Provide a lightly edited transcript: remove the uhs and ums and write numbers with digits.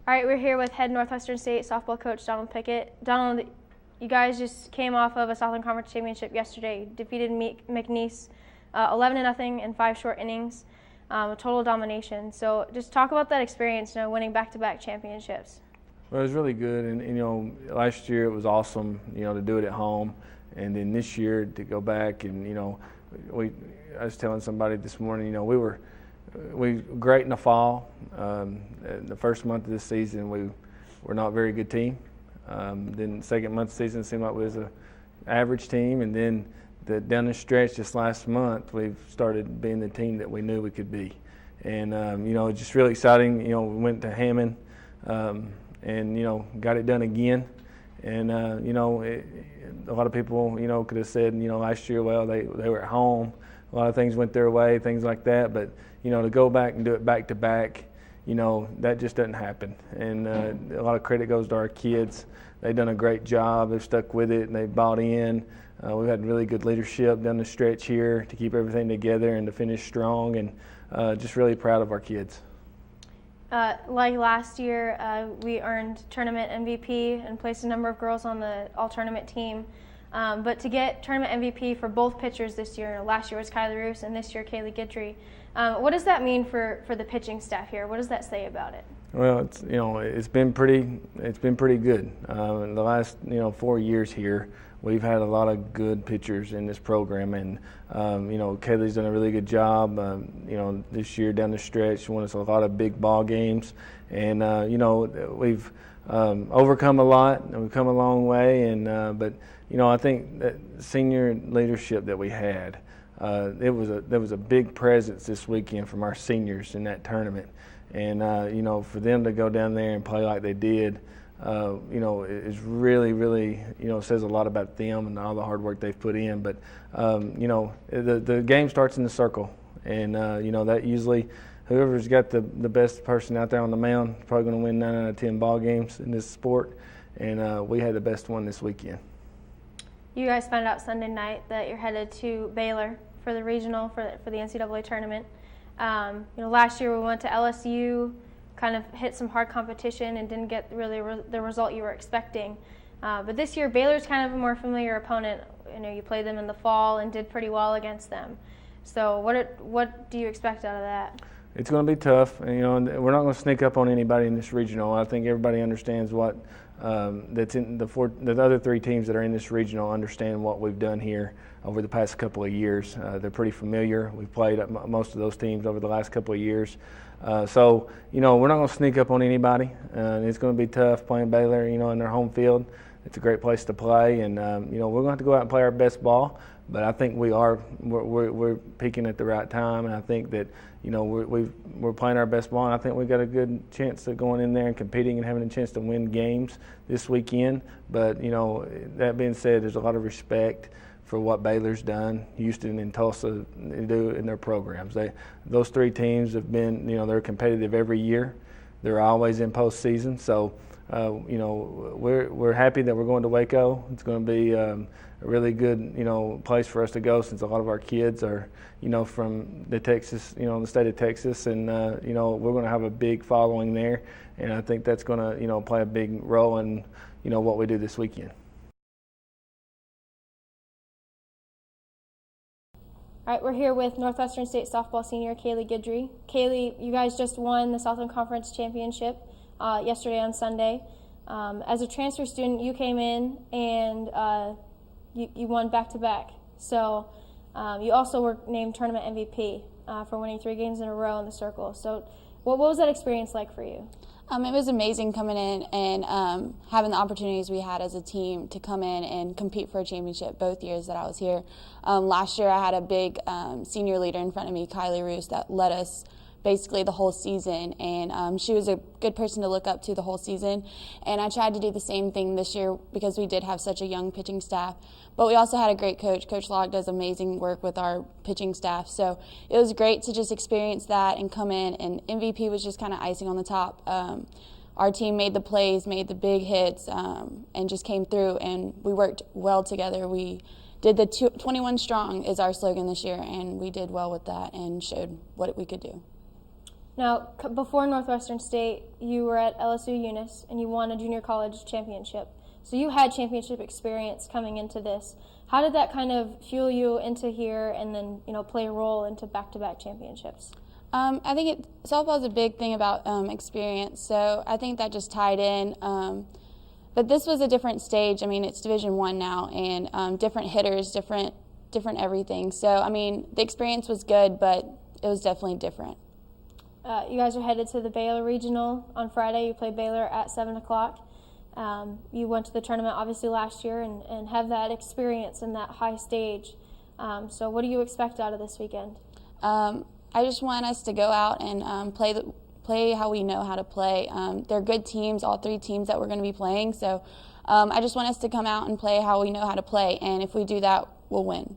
All right, we're here with head Northwestern State softball coach Donald Pickett. Donald, you guys just came off of a Southland Conference championship yesterday, defeated McNeese 11-0 in 5 short innings, total domination. So just talk about that experience, winning back-to-back championships. Well, it was really good, and last year it was awesome, to do it at home, and then this year to go back and I was telling somebody this morning, we were great in the fall. The first month of this season, we were not a very good team. Then the second month of the season, it seemed like we was an average team. And then down the stretch just last month, we've started being the team that we knew we could be. And, just really exciting. We went to Hammond and, got it done again. And, a lot of people, could have said, last year, well, they were at home. A lot of things went their way, things like that. But, to go back and do it back to back, that just doesn't happen. And a lot of credit goes to our kids. They've done a great job. They've stuck with it and they bought in. We've had really good leadership down the stretch here to keep everything together and to finish strong. And just really proud of our kids. Like last year, we earned tournament MVP and placed a number of girls on the all-tournament team. But to get tournament MVP for both pitchers this year, last year was Kaylee Roos and this year Kaylee Guidry. What does that mean for the pitching staff here? What does that say about it? Well, it's been pretty good. In the last 4 years here, we've had a lot of good pitchers in this program, and Kaylee's done a really good job. This year down the stretch, won us a lot of big ball games, and we've overcome a lot, and we've come a long way. And but I think that senior leadership that we had, there was a big presence this weekend from our seniors in that tournament, and for them to go down there and play like they did, is really says a lot about them and all the hard work they've put in. But the game starts in the circle, and that usually whoever's got the best person out there on the mound is probably going to win 9 out of 10 ball games in this sport, and we had the best one this weekend. You guys found out Sunday night that you're headed to Baylor for the regional for the NCAA tournament. Last year we went to LSU, kind of hit some hard competition and didn't get really the result you were expecting. But this year Baylor's kind of a more familiar opponent. You played them in the fall and did pretty well against them. So what do you expect out of that? It's going to be tough. We're not going to sneak up on anybody in this regional. I think everybody understands what that's in the other 3 teams that are in this regional understand what we've done here over the past couple of years. They're pretty familiar. We've played most of those teams over the last couple of years. So we're not going to sneak up on anybody. It's going to be tough playing Baylor, in their home field. It's a great place to play, and we're going to have to go out and play our best ball. But I think we're peaking at the right time, and I think that we're playing our best ball, and I think we've got a good chance of going in there and competing and having a chance to win games this weekend. But that being said, there's a lot of respect for what Baylor's done, Houston and Tulsa do in their programs. Those 3 teams have been, they're competitive every year. They're always in postseason. So, we're happy that we're going to Waco. It's going to be a really good, place for us to go, since a lot of our kids are, from the state of Texas, and we're going to have a big following there, and I think that's going to, play a big role in, what we do this weekend. All right, we're here with Northwestern State softball senior Kaylee Guidry. Kaylee, you guys just won the Southland Conference championship yesterday on Sunday. As a transfer student, you came in and you won back-to-back. So you also were named tournament MVP for winning 3 games in a row in the circle. So what was that experience like for you? It was amazing coming in and having the opportunities we had as a team to come in and compete for a championship both years that I was here. Last year I had a big senior leader in front of me, Kaylee Roos, that led us basically the whole season, and she was a good person to look up to the whole season. And I tried to do the same thing this year because we did have such a young pitching staff, but we also had a great coach. Coach Locke does amazing work with our pitching staff, so it was great to just experience that and come in, and MVP was just kind of icing on the top. Our team made the plays, made the big hits, and just came through, and we worked well together. We did the 21 strong is our slogan this year, and we did well with that and showed what we could do. Now, before Northwestern State, you were at LSU Eunice, and you won a junior college championship. So you had championship experience coming into this. How did that kind of fuel you into here and then, play a role into back-to-back championships? I think softball is a big thing about experience, so I think that just tied in. But this was a different stage. I mean, it's Division I now, and different hitters, different everything. So, I mean, the experience was good, but it was definitely different. You guys are headed to the Baylor Regional on Friday. You play Baylor at 7 o'clock. You went to the tournament, obviously, last year and have that experience in that high stage. So what do you expect out of this weekend? I just want us to go out and play how we know how to play. They're good teams, all three teams that we're going to be playing. So I just want us to come out and play how we know how to play. And if we do that, we'll win.